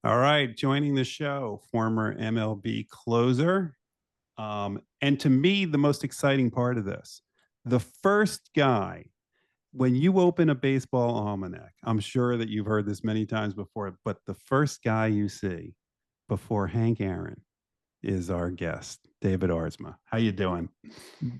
All right, joining the show, former MLB closer. And to me, the most exciting part of this, the first guy, when you open a baseball almanac, I'm sure that you've heard this many times before, but the first guy you see before Hank Aaron is our guest, David Aardsma. How you doing?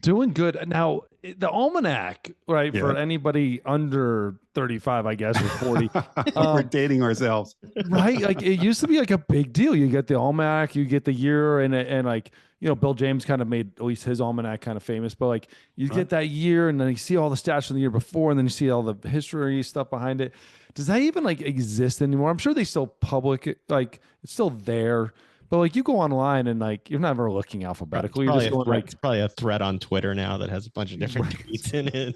Doing good. Now, the almanac, right, Yeah. for anybody under 35, I guess, or 40, We're um, dating ourselves. right? Like it used to be like a big deal. You get the almanac, you get the year, and like, Bill James kind of made at least his almanac kind of famous, but like you Right. get that year and then you see all the stats from the year before, and then you see all the history stuff behind it. Does that even like exist anymore? I'm sure they still public it, like it's still there. But like you go online and like you're never looking It's alphabetically. You're probably just a going thread. like It's probably a thread on Twitter now that has a bunch of different right, tweets in it.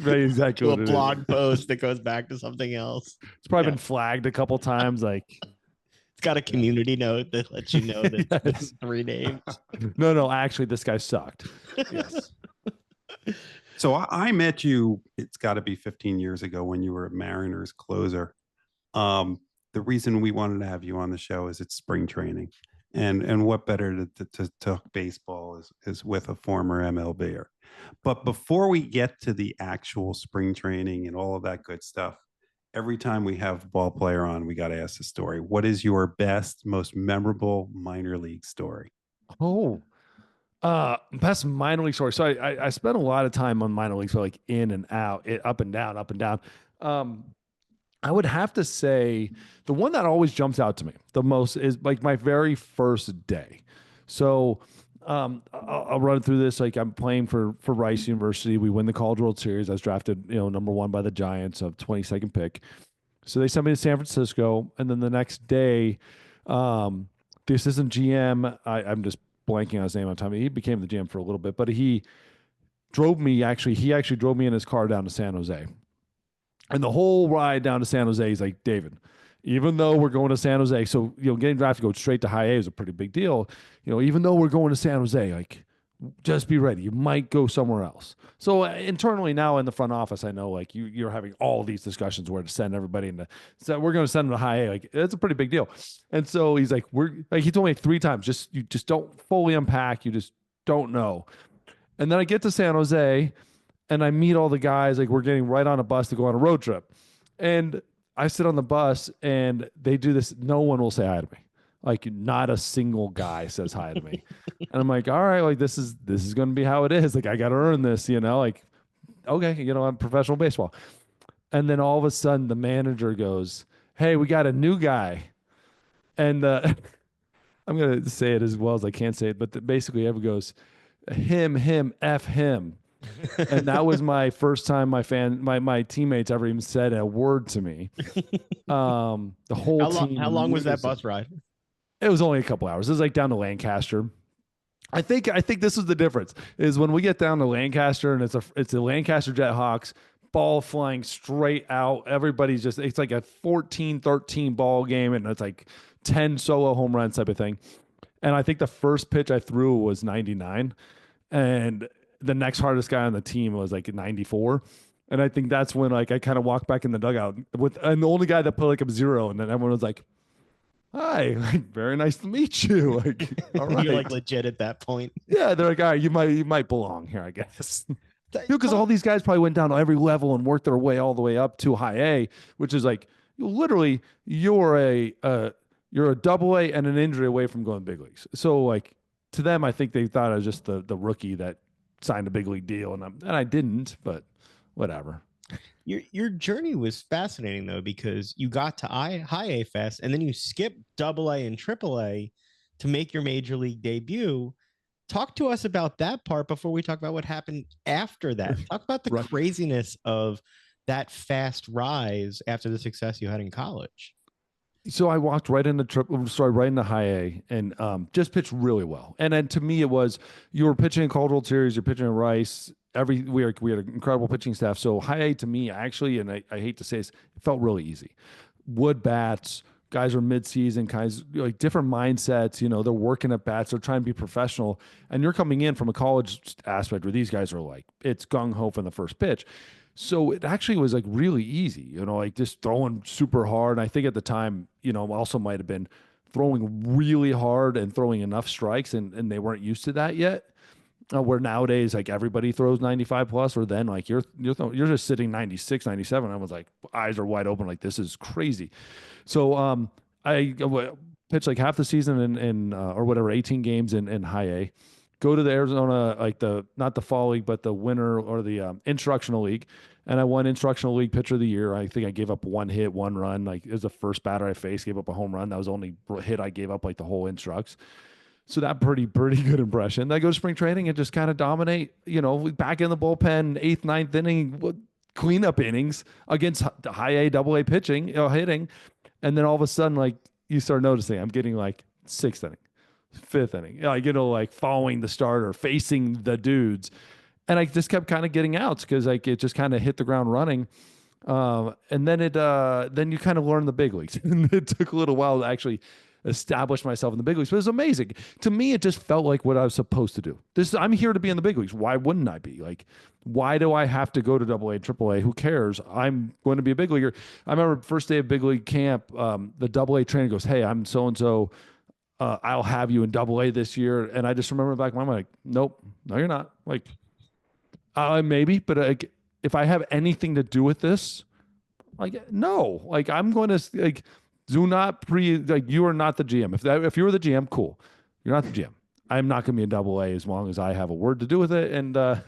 right, exactly To a what it is. blog post that goes back to something else. It's probably Yeah. been flagged a couple times. Like, It's got a community note that lets you know that it's been yes. three names. No, actually, this guy sucked. Yes. So I met you, it's got to be 15 years ago when you were a Mariners closer. The reason we wanted to have you on the show is it's spring training. And what better to talk baseball is with a former MLBer. But before we get to the actual spring training and all of that good stuff, every time we have a ball player on, we got to ask the story. What is your best, most memorable minor league story? Oh, best minor league story. So I spent a lot of time on minor leagues, so like in and out, up and down, up and down. Um, I would have to say the one that always jumps out to me the most is like my very first day. So I'll run through this. Like I'm playing for Rice University. We win the College World Series. I was drafted, number one by the Giants of 22nd pick. So they sent me to San Francisco, and then the next day, um, the assistant GM, I'm just blanking on his name on time. He became the GM for a little bit, but he drove me actually. He actually drove me in his car down to San Jose. And the whole ride down to San Jose, he's like, David, even though we're going to San Jose, so getting drafted to go straight to high A is a pretty big deal. Even though we're going to San Jose, like, just be ready. You might go somewhere else. So internally now in the front office, I know like you're having all these discussions where to send everybody into. So we're going to send them to high A. Like it's a pretty big deal. And so he's like, he told me three times, you just don't fully unpack. You just don't know. And then I get to San Jose and I meet all the guys. Like we're getting right on a bus to go on a road trip, and I sit on the bus and they do this. No one will say hi to me. Like not a single guy says hi to me, and I'm like, all right, like this is going to be how it is. Like I got to earn this, Like okay, I'm professional baseball, and then all of a sudden the manager goes, "Hey, we got a new guy," and I'm gonna say it as well as I can say it, but basically everyone goes, him, f him. And that was my first time my teammates ever even said a word to me. The whole team. How long was that bus ride? It was only a couple hours. It was like down to Lancaster. I think this is the difference is when we get down to Lancaster and it's the Lancaster Jethawks, ball flying straight out. Everybody's it's like a 14-13 ball game and it's like 10 solo home runs type of thing. And I think the first pitch I threw was 99 and the next hardest guy on the team was like 94. And I think that's when like I kind of walked back in the dugout and the only guy that put like a zero, and then everyone was like, "Hi, like very nice to meet you." Like, all right, You're like legit at that point. yeah, they're like, "All right, you might belong here, I guess." Because all these guys probably went down to every level and worked their way all the way up to high A, which is like literally you're a double A and an injury away from going big leagues. So like to them, I think they thought I was just the rookie that signed a big league deal, and I didn't, but whatever. Your journey was fascinating though, because you got to high A fest and then you skipped double A and triple A to make your major league debut. Talk to us about that part before we talk about what happened after that. Talk about the Right. craziness of that fast rise after the success you had in college. So I walked right into right into high A, and just pitched really well. And then to me, it was you were pitching in College World Series, you're pitching in Rice. We had an incredible pitching staff. So high A to me, actually, and I hate to say this, it felt really easy. Wood bats, guys are mid-season, guys like different mindsets. They're working at bats, they're trying to be professional, and you're coming in from a college aspect where these guys are like it's gung ho from the first pitch. So it actually was like really easy, like just throwing super hard. I think at the time, also might have been throwing really hard and throwing enough strikes, and they weren't used to that yet. Where nowadays, like everybody throws 95 plus, or then like you're just sitting 96, 97. I was like, eyes are wide open, like this is crazy. So I pitched like half the season in or whatever, 18 games in high A. Go to the Arizona, like the not the fall league, but the winter or the instructional league, and I won instructional league pitcher of the year. I think I gave up one hit, one run. Like it was the first batter I faced, gave up a home run. That was the only hit I gave up like the whole instructs. So that pretty good impression. Then I go to spring training and just kind of dominate, back in the bullpen, eighth, ninth inning, cleanup innings against the high A, double A pitching, hitting. And then all of a sudden, like you start noticing I'm getting like sixth inning, fifth inning, like, like following the starter, facing the dudes. And I just kept kind of getting outs because like it just kind of hit the ground running. And then you kind of learn the big leagues. And it took a little while to actually establish myself in the big leagues, but it was amazing. To me, it just felt like what I was supposed to do. I'm here to be in the big leagues. Why wouldn't I be? Like, why do I have to go to AA, AAA? Who cares? I'm going to be a big leaguer. I remember first day of big league camp, the AA trainer goes, "Hey, I'm so and so. I'll have you in AA this year." And I just remember back in my mind, like, "Nope, no, you're not." Like, maybe, but like, if I have anything to do with this, like, no, like I'm going to like do not like you are not the GM. If you were the GM, cool. You're not the GM. I'm not going to be in AA as long as I have a word to do with it. And I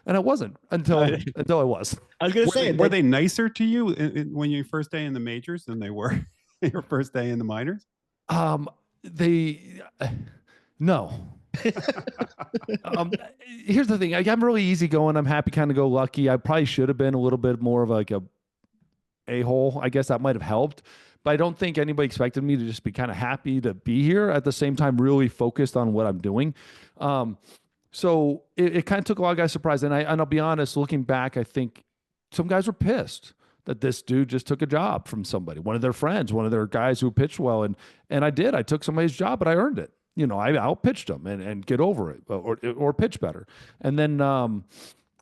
wasn't until I was. I was gonna say, Were they nicer to you when you first day in the majors than they were your first day in the minors? They no. um, Here's the thing. Like, I'm really easygoing. I'm happy, kind of go lucky. I probably should have been a little bit more of like a hole. I guess that might have helped, but I don't think anybody expected me to just be kind of happy to be here at the same time, really focused on what I'm doing. So it kind of took a lot of guys surprised. And I'll be honest, looking back, I think some guys were pissed that this dude just took a job from somebody, one of their friends, one of their guys who pitched well. And I did. I took somebody's job, but I earned it. I outpitched them and get over it or pitch better. And then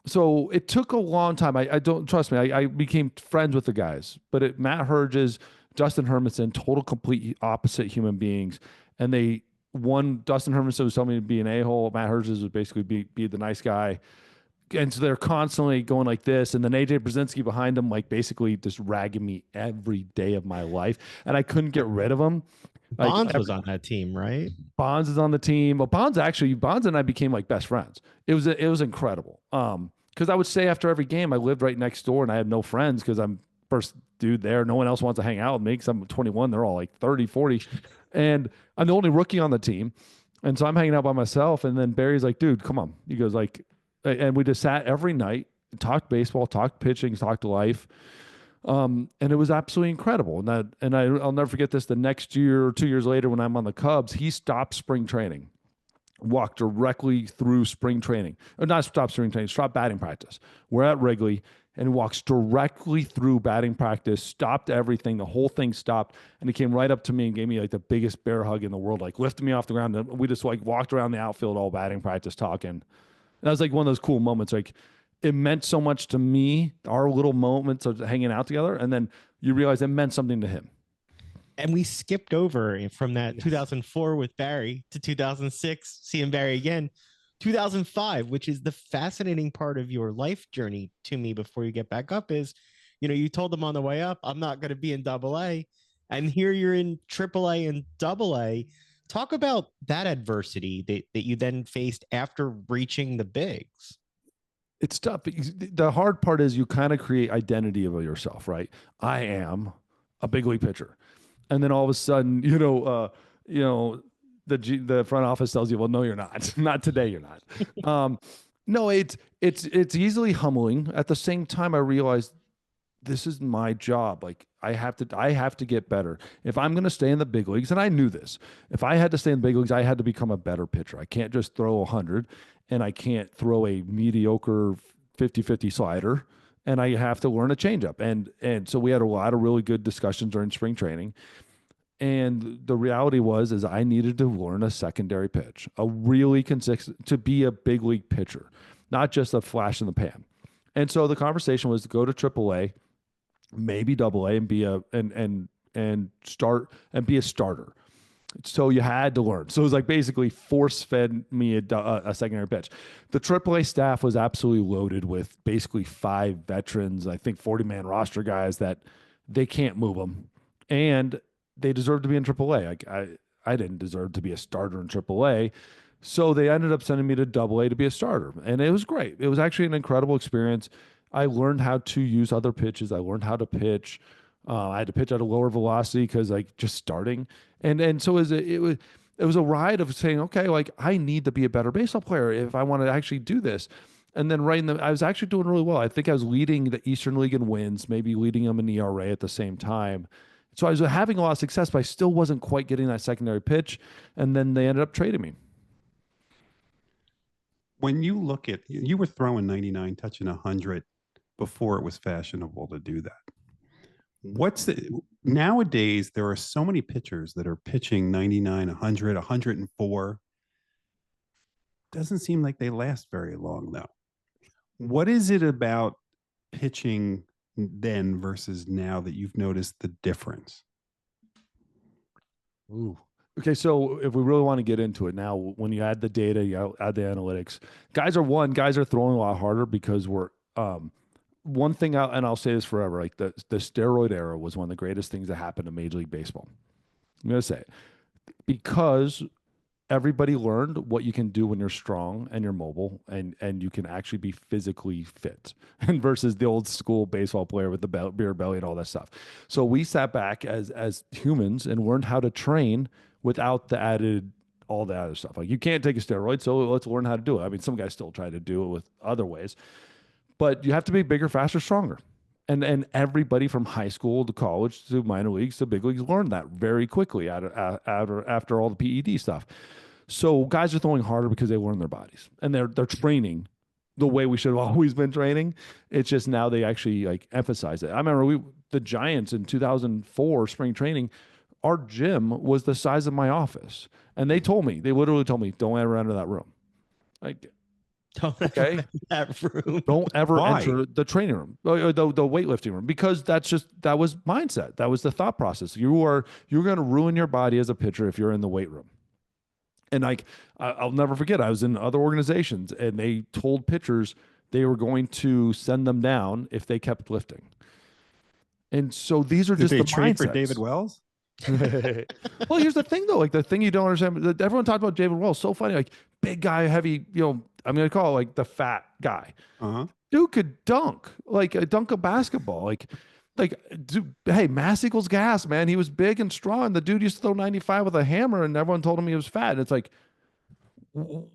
so it took a long time. I don't trust me. I became friends with the guys, but Matt Herges, Justin Hermanson, total complete opposite human beings. And Dustin Hermanson was telling me to be an a-hole. Matt Herges was basically be the nice guy. And so they're constantly going like this. And then AJ Brzezinski behind him, like basically just ragging me every day of my life. And I couldn't get rid of him. Like, Bonds was on that team, right? Bonds is on the team. Well, Bonds and I became like best friends. It was incredible. Because I would say after every game, I lived right next door and I had no friends because I'm first dude there. No one else wants to hang out with me because I'm 21. They're all like 30, 40. And I'm the only rookie on the team. And so I'm hanging out by myself. And then Barry's like, "Dude, come on." He goes like, and we just sat every night, talked baseball, talked pitching, talked life. And it was absolutely incredible. I'll never forget this. The next year or 2 years later, when I'm on the Cubs, he stopped spring training, walked directly through spring training, or not stop spring training, stop batting practice. We're at Wrigley, and walks directly through batting practice, stopped everything. The whole thing stopped, and he came right up to me and gave me like the biggest bear hug in the world, like lifted me off the ground. And we just like walked around the outfield all batting practice talking. And that was like one of those cool moments. Like, it meant so much to me, our little moments of hanging out together. And then you realize it meant something to him. And we skipped over from that 2004 with Barry to 2006, seeing Barry again, 2005, which is the fascinating part of your life journey to me before you get back up is, you told them on the way up, "I'm not going to be in AA." And here you're in AAA and AA. Talk about that adversity that you then faced after reaching the bigs. It's tough. The hard part is you kind of create identity of yourself, right? I am a big league pitcher. And then all of a sudden, the front office tells you, "Well, no, you're not. Not today, you're not." No, it's easily humbling. At the same time, I realized this is my job. Like, I have to get better. If I'm going to stay in the big leagues, and I knew this, if I had to stay in the big leagues, I had to become a better pitcher. I can't just throw 100, and I can't throw a mediocre 50-50 slider, and I have to learn a changeup. And so we had a lot of really good discussions during spring training. And the reality is I needed to learn a secondary pitch, a really consistent, to be a big league pitcher, not just a flash in the pan. And so the conversation was to go to AAA, maybe double A, and be a and start and be a starter. So you had to learn. So it was like basically force fed me a secondary pitch. The AAA staff was absolutely loaded with basically five veterans, I think 40-man roster guys that they can't move them, and they deserve to be in AAA. I didn't deserve to be a starter in AAA. So they ended up sending me to Double A to be a starter, and it was great. It was actually an incredible experience. I learned how to use other pitches. I learned how to pitch. I had to pitch at a lower velocity because like just starting, and so it was a ride of saying, okay, like I need to be a better baseball player if I want to actually do this. And then right in the, I was actually doing really well. I think I was leading the Eastern League in wins, maybe leading them in ERA at the same time. So I was having a lot of success, but I still wasn't quite getting that secondary pitch. And then they ended up trading me. When you look at, you were throwing 99, touching 100 before it was fashionable to do that. What's the nowadays? There are so many pitchers that are pitching 99, 100, 104. Doesn't seem like they last very long, though. What is it about pitching then versus now that you've noticed the difference? Ooh. Okay, so if we really want to get into it now, when you add the data, you add the analytics, guys are throwing a lot harder because we're one thing out, and I'll say this forever, like the steroid era was one of the greatest things that happened to Major League Baseball. I'm gonna say it because everybody learned what you can do when you're strong and you're mobile and you can actually be physically fit and versus the old school baseball player with the beer belly and all that stuff. So we sat back as humans and learned how to train without the added all the other stuff. Like you can't take a steroid, so let's learn how to do it. I mean, some guys still try to do it with other ways, but you have to be bigger, faster, stronger. And everybody from high school to college to minor leagues to big leagues learned that very quickly after all the PED stuff. So guys are throwing harder because they learn their bodies and they're training the way we should have always been training. It's just now they actually like emphasize it. I remember the Giants in 2004 spring training, our gym was the size of my office, and they literally told me, don't ever enter that room. Like, Don't okay, ever that room. don't ever Why? enter the training room, or the weightlifting room, because that was mindset. That was the thought process. You're going to ruin your body as a pitcher if you're in the weight room. And like, I'll never forget, I was in other organizations and they told pitchers they were going to send them down if they kept lifting. And so these are Did just they the trade for mindsets. David Wells? Well, here's the thing though, like the thing you don't understand, everyone talked about David Wells, so funny, like big guy, heavy, I'm going to call it like the fat guy. Uh-huh. Dude could dunk, like dunk a basketball. Dude, hey, mass equals gas, man. He was big and strong. The dude used to throw 95 with a hammer, and everyone told him he was fat. And it's like,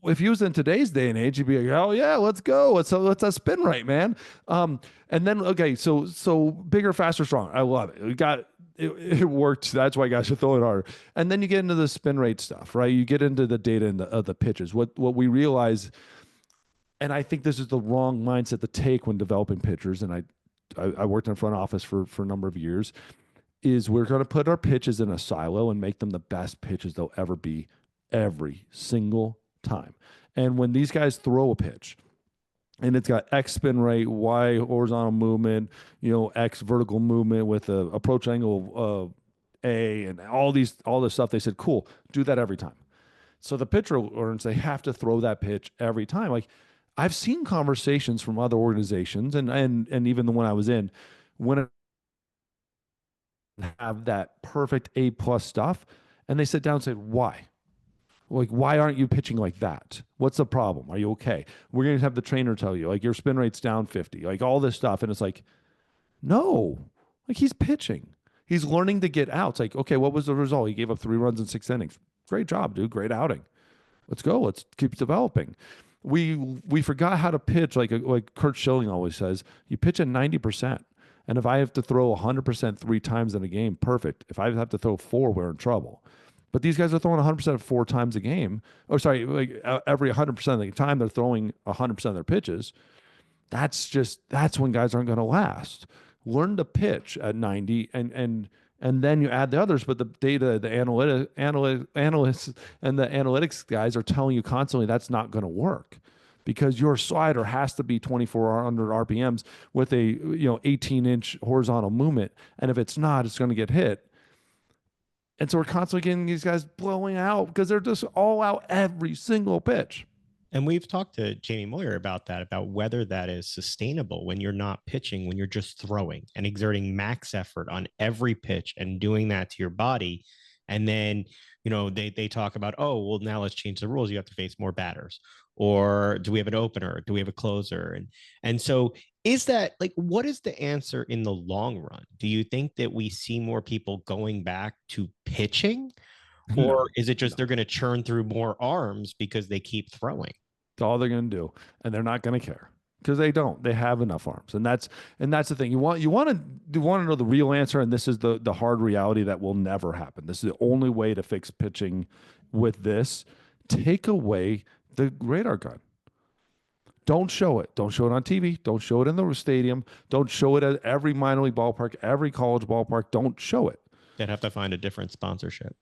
if he was in today's day and age, he'd be like, "Oh yeah, let's go. Let's a spin right, man." And then okay, so bigger, faster, strong. I love it. It worked. That's why guys should throw it harder. And then you get into the spin rate stuff, right? You get into the data and of the pitches. What we realize, and I think this is the wrong mindset to take when developing pitchers. And I worked in front office for a number of years. Is we're going to put our pitches in a silo and make them the best pitches they'll ever be every single time. And when these guys throw a pitch and it's got X spin rate, Y horizontal movement, X vertical movement with a approach angle of A and all this stuff, they said, cool, do that every time. So the pitcher learns they have to throw that pitch every time. Like I've seen conversations from other organizations and even the one I was in when it have that perfect A+ stuff, and they sit down and say, why? Like, why aren't you pitching like that? What's the problem? Are you okay? We're going to have the trainer tell you, like, your spin rate's down 50, like all this stuff. And it's like, no, like he's pitching. He's learning to get out. It's like, okay, what was the result? He gave up 3 runs in 6 innings. Great job, dude. Great outing. Let's go. Let's keep developing. We forgot how to pitch, like Kurt Schilling always says, you pitch at 90%. And if I have to throw 100% 3 times in a game, perfect. If I have to throw 4, we're in trouble. But these guys are throwing 100% 4 times a game. Oh, sorry, like every 100% of the time they're throwing 100% of their pitches. That's when guys aren't going to last. Learn to pitch at 90 and then you add the others, but the data, the analysts and the analytics guys are telling you constantly that's not going to work because your slider has to be 2400 RPMs with a 18-inch horizontal movement, and if it's not, it's going to get hit. And so we're constantly getting these guys blowing out because they're just all out every single pitch. And we've talked to Jamie Moyer about that, about whether that is sustainable when you're not pitching, when you're just throwing and exerting max effort on every pitch and doing that to your body. And then, they talk about, oh, well, now let's change the rules. You have to face more batters. Or do we have an opener? Do we have a closer? And so is that like, what is the answer in the long run? Do you think that we see more people going back to pitching? Or No, is it just they're going to churn through more arms because they keep throwing? That's all they're going to do, and they're not going to care because they don't. They have enough arms, and that's the thing. You want to know the real answer, and this is the hard reality that will never happen. This is the only way to fix pitching with this. Take away the radar gun. Don't show it. Don't show it on TV. Don't show it in the stadium. Don't show it at every minor league ballpark, every college ballpark. Don't show it. They'd have to find a different sponsorship.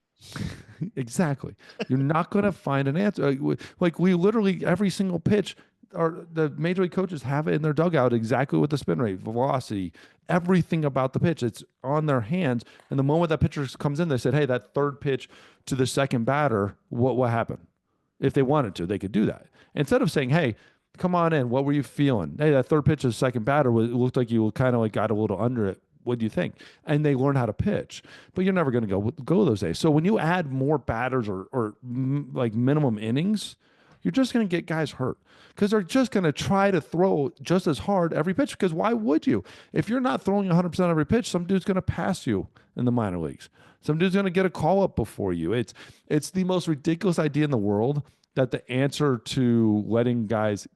Exactly. You're not going to find an answer. Like we literally every single pitch, the major league coaches have it in their dugout exactly what the spin rate, velocity, everything about the pitch. It's on their hands. And the moment that pitcher comes in, they said, "Hey, that third pitch to the second batter, what happened?" If they wanted to, they could do that instead of saying, "Hey, come on in. What were you feeling? Hey, that third pitch to the second batter it looked like you kind of like got a little under it. What do you think?" And they learn how to pitch, but you're never going to go those days. So when you add more batters or like minimum innings, you're just going to get guys hurt because they're just going to try to throw just as hard every pitch. Because why would you? If you're not throwing 100% every pitch, some dude's going to pass you in the minor leagues. Some dude's going to get a call up before you. It's the most ridiculous idea in the world that the answer to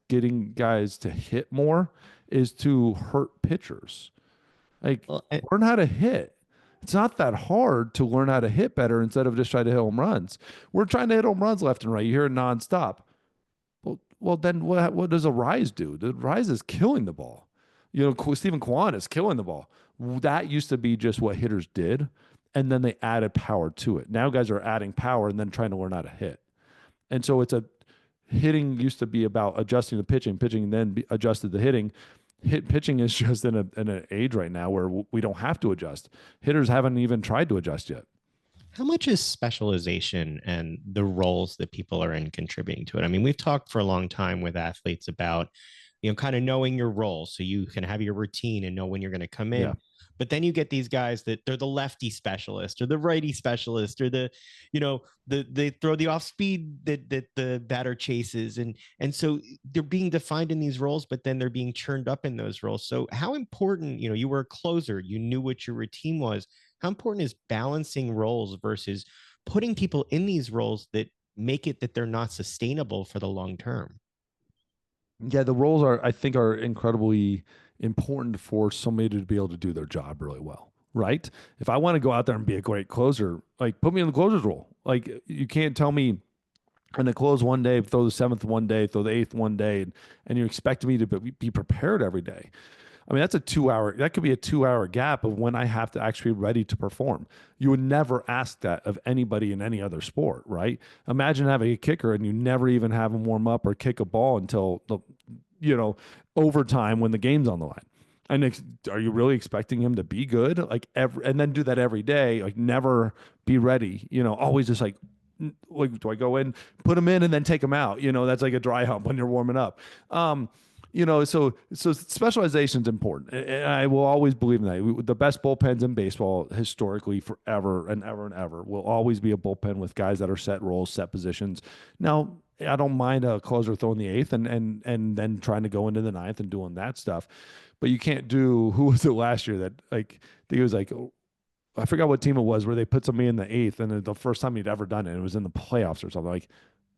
getting guys to hit more is to hurt pitchers. Like, learn how to hit. It's not that hard to learn how to hit better instead of just trying to hit home runs. We're trying to hit home runs left and right. You hear it nonstop. Well, then what does a rise do? The rise is killing the ball. Stephen Kwan is killing the ball. That used to be just what hitters did, and then they added power to it. Now guys are adding power and then trying to learn how to hit. And so hitting used to be about adjusting the pitching then adjusted the hitting. Pitching is just in an age right now where we don't have to adjust. Hitters haven't even tried to adjust yet. How much is specialization and the roles that people are in contributing to it? I mean, we've talked for a long time with athletes about, kind of knowing your role so you can have your routine and know when you're going to come in. Yeah. But then you get these guys that they're the lefty specialist or the righty specialist or they throw the off speed that the batter chases. And so they're being defined in these roles, but then they're being churned up in those roles. So how important, you were a closer, you knew what your routine was. How important is balancing roles versus putting people in these roles that make it that they're not sustainable for the long term? Yeah, the roles I think are incredibly important for somebody to be able to do their job really well, right? If I want to go out there and be a great closer, like put me in the closer's role. Like you can't tell me I'm going to close one day, throw the seventh one day, throw the eighth one day, and you expect me to be prepared every day. I mean, that could be a 2 hour gap of when I have to actually be ready to perform. You would never ask that of anybody in any other sport, right? Imagine having a kicker and you never even have him warm up or kick a ball until overtime when the game's on the line. And are you really expecting him to be good? And then do that every day, like never be ready, always just like, do I go in, put him in and then take him out? That's like a dry hump when you're warming up. So specialization is important. And I will always believe in that. The best bullpens in baseball historically forever and ever and ever will always be a bullpen with guys that are set roles, set positions. Now, I don't mind a closer throwing the eighth and then trying to go into the ninth and doing that stuff. But you can't do, who was it last year that I think it was I forgot what team it was where they put somebody in the eighth and the first time he'd ever done it, it was in the playoffs or something. Like,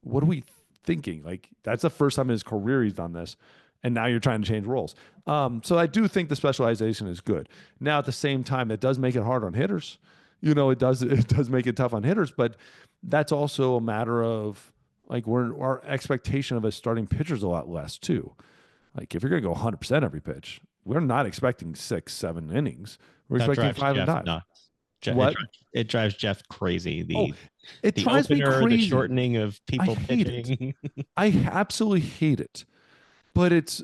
what are we thinking? Like, that's the first time in his career he's done this. And now you're trying to change roles. So I do think the specialization is good. Now, at the same time, it does make it hard on hitters. It does make it tough on hitters, but that's also a matter of our expectation of a starting pitcher is a lot less too. Like if you're going to go 100% every pitch, we're not expecting 6-7 innings. We're expecting 5 and 9. What? It drives Jeff crazy. It drives me crazy. The shortening of people pitching. I absolutely hate it. But it's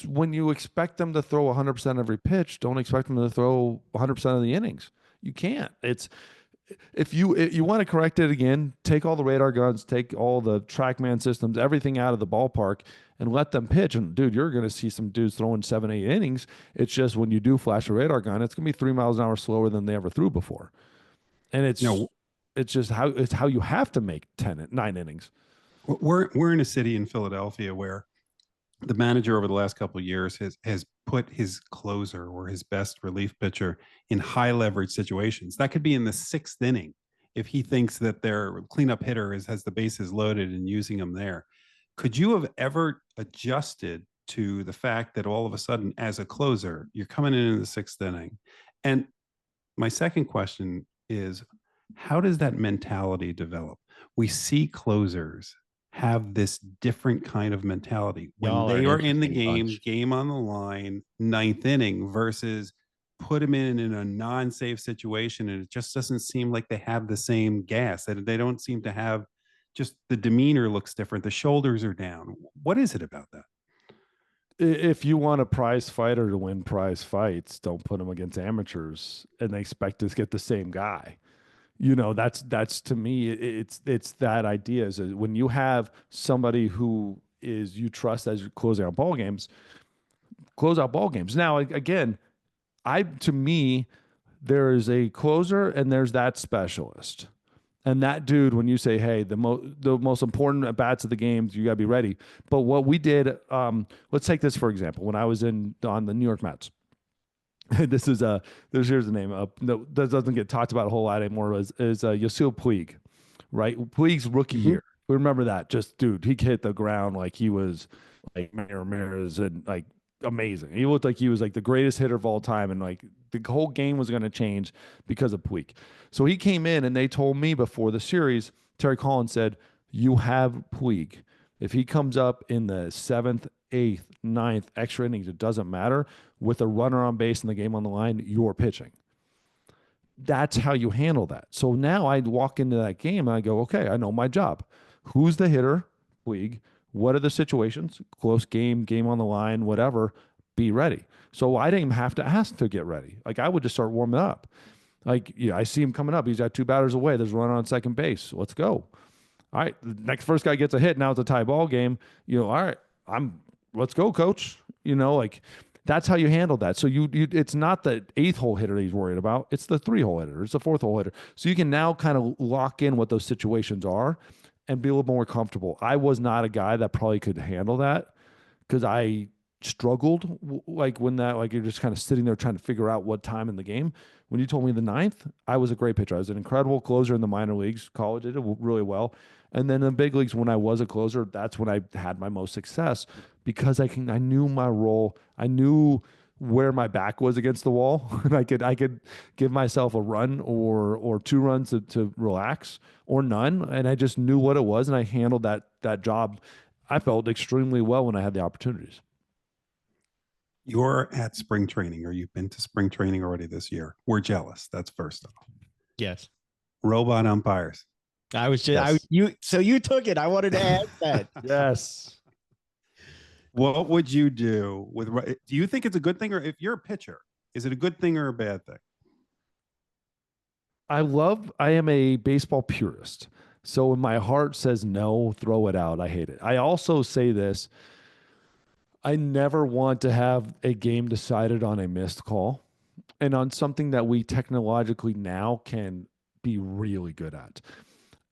when you expect them to throw 100% every pitch, don't expect them to throw 100% of the innings. You can't. It's if you want to correct it again, take all the radar guns, take all the TrackMan systems, everything out of the ballpark, and let them pitch. And dude, you're going to see some dudes throwing 7, 8 innings. It's just when you do flash a radar gun, it's going to be 3 miles an hour slower than they ever threw before. And You know, it's just how you have to make 9 innings. we're in a city in Philadelphia where the manager over the last couple of years has put his closer or his best relief pitcher in high leverage situations. That could be in the 6th inning if he thinks that their cleanup hitter has the bases loaded and using them there. Could you have ever adjusted to the fact that all of a sudden, as a closer, you're coming in the 6th inning? And my second question is, how does that mentality develop? We see closers have this different kind of mentality when Y'all are they an are in the interesting bunch. game on the line, 9th inning versus put them in a non-safe situation, and it just doesn't seem like they have the same gas. That they don't seem to have, just the demeanor looks different. The shoulders are down. What is it about that? If you want a prize fighter to win prize fights, don't put them against amateurs and they expect to get the same guy. That's to me, it's that idea is that when you have somebody who is you trust as you're closing out ball games, close out ball games. Now, again, to me, there is a closer and there's that specialist. And that dude, when you say, "Hey, the most important at bats of the games, you got to be ready." But what we did, let's take this for example. When I was on the New York Mets, this is here's the name. No, that doesn't get talked about a whole lot anymore. Is Yasiel Puig, right? Puig's rookie year. We remember that. Just dude, he hit the ground like he was like Ramirez and like amazing. He looked like he was like the greatest hitter of all time, and like the whole game was going to change because of Puig. So he came in, and they told me before the series, Terry Collins said, "You have Puig. If he comes up in the 7th, 8th, 9th extra innings, it doesn't matter. With a runner on base and the game on the line, you're pitching." That's how you handle that. So now I walk into that game and I go, okay, I know my job. Who's the hitter? Puig. What are the situations? Close game, game on the line, whatever. Be ready. So I didn't even have to ask to get ready. Like I would just start warming up. Like, yeah, I see him coming up. He's got 2 batters away. There's a runner on second base. Let's go. All right, the next first guy gets a hit. Now it's a tie ball game. All right, let's go, coach. Like that's how you handle that. So it's not the 8th hole hitter that he's worried about. It's the 3 hole hitter. It's the 4th hole hitter. So you can now kind of lock in what those situations are and be a little more comfortable. I was not a guy that probably could handle that because I struggled like when that like you're just kind of sitting there trying to figure out what time in the game. When you told me the 9th, I was a great pitcher. I was an incredible closer in the minor leagues. College did it really well. And then in the big leagues, when I was a closer, that's when I had my most success because I knew my role. I knew where my back was against the wall, and I could give myself a run or 2 runs to relax or none, and I just knew what it was, and I handled that job. I felt extremely well when I had the opportunities. You're at spring training, or you've been to spring training already this year. We're jealous. That's first off. Yes. Robot umpires. I was just you took it. I wanted to ask that. Yes. What would you do with? Do you think it's a good thing, or if you're a pitcher, is it a good thing or a bad thing? I am a baseball purist. So when my heart says no, throw it out. I hate it. I also say this. I never want to have a game decided on a missed call and on something that we technologically now can be really good at.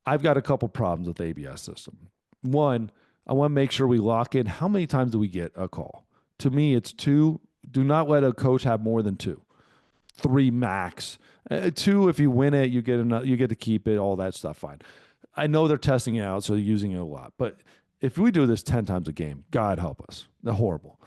I've got a couple problems with the ABS system. One, I want to make sure we lock in how many times do we get a call. To me, it's 2. Do not let a coach have more than 2. 3 max. 2, if you win it, you get to keep it. All that stuff, fine. I know they're testing it out, so they're using it a lot. But if we do this 10 times a game, God help us. They're horrible.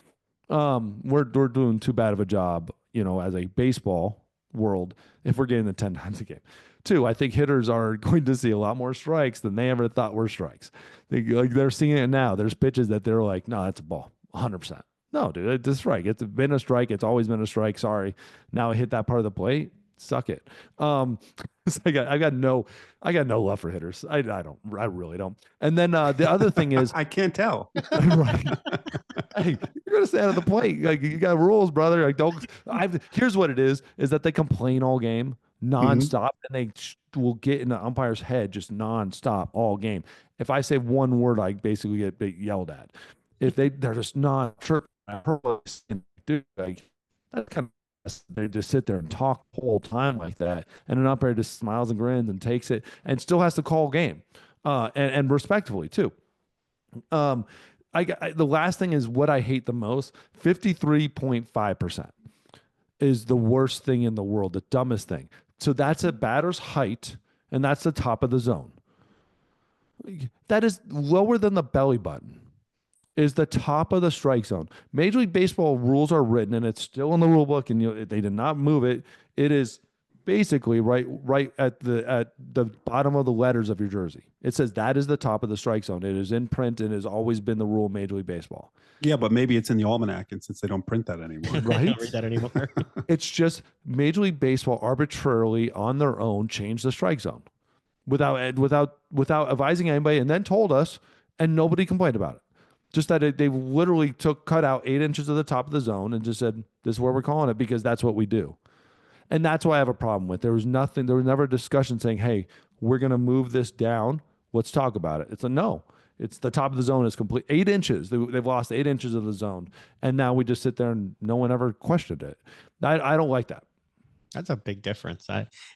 We're doing too bad of a job, as a baseball world, if we're getting the 10 times a game. 2, I think hitters are going to see a lot more strikes than they ever thought were strikes. They're seeing it now. There's pitches that they're like, no, that's a ball, 100%. No, dude, it's a strike. It's been a strike. It's always been a strike. Sorry. Now I hit that part of the plate. Suck it. I got no love for hitters. I really don't. And then the other thing is I can't tell. right. Hey, you're gonna stand at the plate. Like you got rules, brother. Like don't. Here's what it is that they complain all game Mhm. nonstop, and they will get in the umpire's head just nonstop all game. If I say one word, I basically get yelled at. If they're just not sure, dude, like that kind of they just sit there and talk the whole time like that, and an umpire just smiles and grins and takes it, and still has to call game, and respectfully too. Um, the last thing is what I hate the most. 53.5% is the worst thing in the world, the dumbest thing. So that's a batter's height, and that's the top of the zone. That is lower than the belly button. Is the top of the strike zone. Major League Baseball rules are written, and it's still in the rule book, and they did not move it. It is basically right at the bottom of the letters of your jersey. It says that is the top of the strike zone. It is in print and has always been the rule of Major League Baseball. Yeah, but maybe it's in the almanac, and since they don't print that anymore, I Right? don't read that anymore. It's just Major League Baseball arbitrarily on their own changed the strike zone without advising anybody, and then told us, and nobody complained about it. Just that they literally cut out 8 inches of the top of the zone and just said, "This is where we're calling it because that's what we do." And that's why I have a problem with. There was never a discussion saying, "Hey, we're going to move this down. Let's talk about it." It's a no. It's the top of the zone is complete 8 inches. They've lost 8 inches of the zone, and now we just sit there and no one ever questioned it. I don't like that. That's a big difference.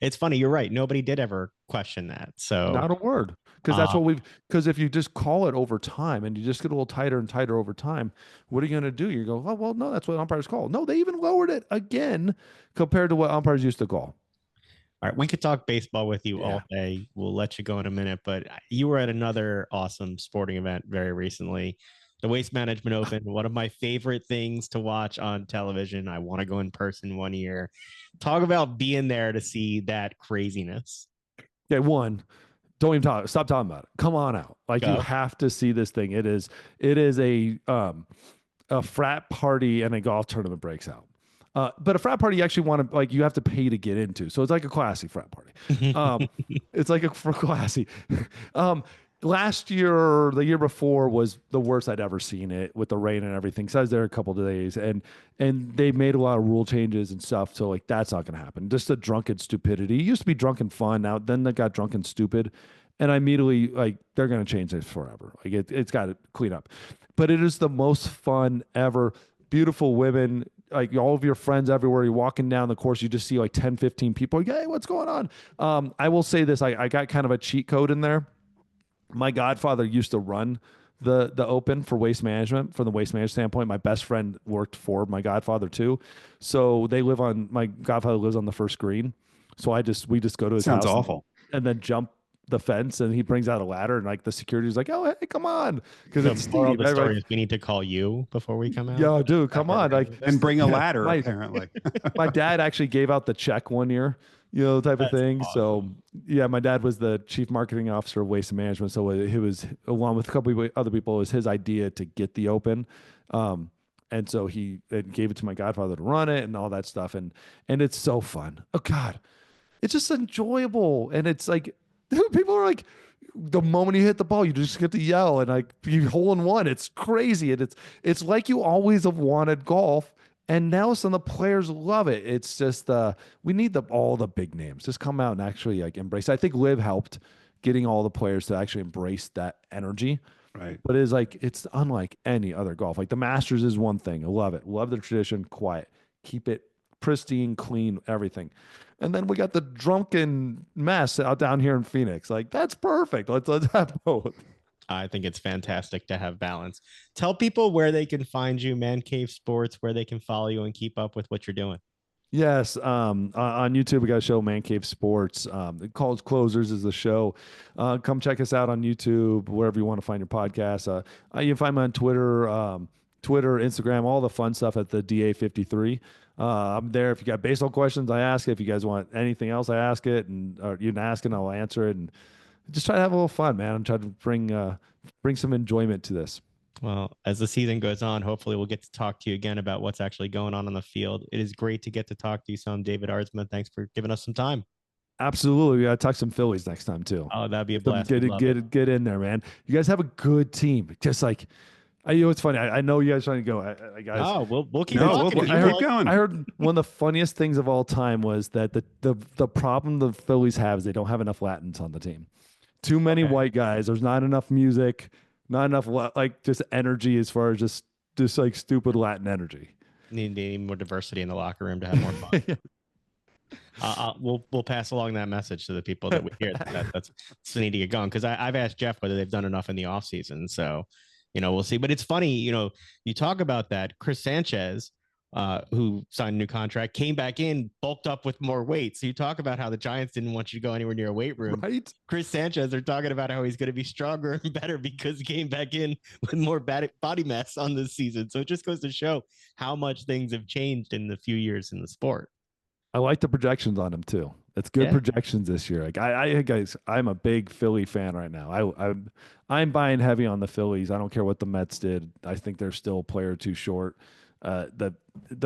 It's funny. You're right. Nobody did ever question that. So Not a word. Because that's what because if you just call it over time and you just get a little tighter and tighter over time, what are you going to do? You go, oh, well, no, that's what umpires call. No, they even lowered it again compared to what umpires used to call. all right, we could talk baseball with you Yeah. all day. We'll let you go in a minute, but you were at another awesome sporting event very recently, the Waste Management Open. One of my favorite things to watch on television. I want to go in person one year. Talk about being there to see that craziness. Yeah, one, don't even talk. Stop talking about it. Come on out. Like you Go. have to see this thing. It is a frat party and a golf tournament breaks out. But a frat party you actually want to like you have to pay to get into. So it's like a classy frat party. It's like for classy. Last year or the year before was the worst I'd ever seen it with the rain and everything. So I was there a couple of days and they made a lot of rule changes and stuff. So like that's not gonna happen. Just the drunken stupidity. It used to be drunken fun. Now then they got drunken stupid. And I immediately like they're gonna change this forever. Like it's got to clean up. But it is the most fun ever. Beautiful women, like all of your friends everywhere. You're walking down the course, you just see like 10, 15 people. Like, hey, what's going on? I will say this, I got kind of a cheat code in there. My godfather used to run the open for waste management from the waste management standpoint. My best friend worked for my godfather too. So my godfather lives on the first green. So we just go to his sounds house awful. and then jump the fence and he brings out a ladder and like the security's like, oh, hey, come on. Because The it's moral of Steve. the story is we need to call you before we come out. Yo, dude, come on. Like, And bring a ladder, my, apparently. my dad actually gave out the check one year, type of That's thing. awesome. So yeah, my dad was the chief marketing officer of Waste Management. So it was along with a couple of other people, it was his idea to get the open. And so he gave it to my godfather to run it and all that stuff. And it's so fun. Oh God, it's just enjoyable. And it's like, dude, people are like, the moment you hit the ball, you just get to yell and like you hole in one. It's crazy. And it's like you always have wanted golf. And now some of the players love it. It's just we need all the big names just come out and actually like embrace it. I think Liv helped getting all the players to actually embrace that energy. Right. But it's unlike any other golf. Like the Masters is one thing. I love it. Love the tradition, quiet. Keep it pristine, clean, everything. And then we got the drunken mess out down here in Phoenix. Like that's perfect. Let's have both. I think it's fantastic to have balance. Tell people where they can find you, Man Cave Sports, where they can follow you and keep up with what you're doing. Yes. On YouTube, we got a show, Man Cave Sports. Called Closers is the show. Come check us out on YouTube, wherever you want to find your podcast. You can find me on Twitter, Instagram, all the fun stuff at the DA53. I'm there. If you got baseball questions, I ask it. If you guys want anything else, I ask it, and you can ask it, and I'll answer it. And just try to have a little fun, man. I'm trying to bring some enjoyment to this. Well, as the season goes on, hopefully we'll get to talk to you again about what's actually going on the field. It is great to get to talk to you some, David Aardsma. Thanks for giving us some time. Absolutely. We got to talk some Phillies next time too. Oh, that'd be a blast. Get in there, man. You guys have a good team. Just like You know, it's funny. I know you guys trying to go. Guys, Oh, we'll keep No, talking. we'll If you keep want. going. I heard one of the funniest things of all time was that the problem the Phillies have is they don't have enough Latins on the team. Too many Okay. white guys. There's not enough music, not enough like just energy as far as just like stupid Latin energy. Need more diversity in the locker room to have more fun. We'll pass along that message to the people that we hear. That's so need to get going, because I've asked Jeff whether they've done enough in the offseason. So, we'll see. But it's funny, you talk about that. Chris Sanchez, who signed a new contract, came back in, bulked up with more weight. So you talk about how the Giants didn't want you to go anywhere near a weight room. Right? Chris Sanchez, they're talking about how he's going to be stronger and better because he came back in with more body mass on this season. So it just goes to show how much things have changed in the few years in the sport. I like the projections on him too. It's good projections this year. Like guys, I'm a big Philly fan right now. I'm buying heavy on the Phillies. I don't care what the Mets did. I think they're still a player or two short. The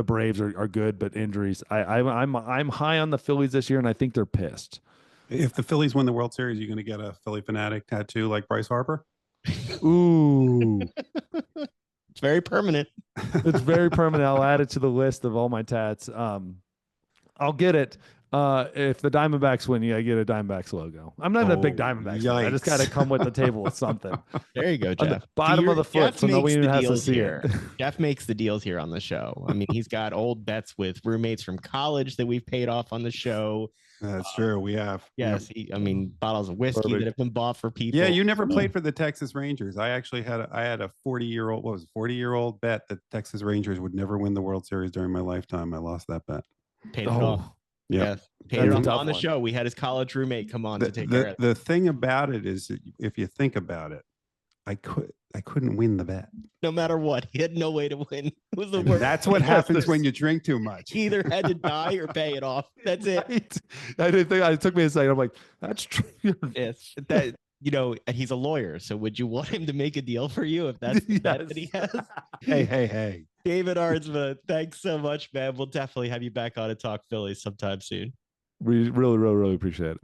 Braves are good, but injuries. I'm high on the Phillies this year, and I think they're pissed. If the Phillies win the World Series, you're going to get a Philly fanatic tattoo like Bryce Harper. Ooh, It's very permanent. it's very permanent. I'll add it to the list of all my tats. I'll get it. If the Diamondbacks win, I get a Diamondbacks logo. I'm not even a big Diamondbacks fan. I just got to come with the table with something. There you go, On Jeff. the bottom of the foot, so nobody even has to see here. it. Jeff makes the deals here on the show. I mean, he's got old bets with roommates from college that we've paid off on the show. That's true. We have. Yes, bottles of whiskey that have been bought for people. Yeah, you never played for the Texas Rangers. I actually had a 40-year-old, 40-year-old bet that Texas Rangers would never win the World Series during my lifetime. I lost that bet. Paid it off. Yeah. Yes. Paid it off on the show. We had his college roommate come on to take care of it. The thing about it is, if you think about it, I couldn't win the bet. No matter what, he had no way to win. It was the worst. That's what happens when you drink too much. He either had to die or pay it off. That's it. Right? I didn't think. It took me a second. I'm like, that's true. Yes, that and he's a lawyer. So would you want him to make a deal for you if that's the bet that he has? Hey. David Aardsma, thanks so much, man. We'll definitely have you back on to talk Phillies sometime soon. We really, really, really appreciate it.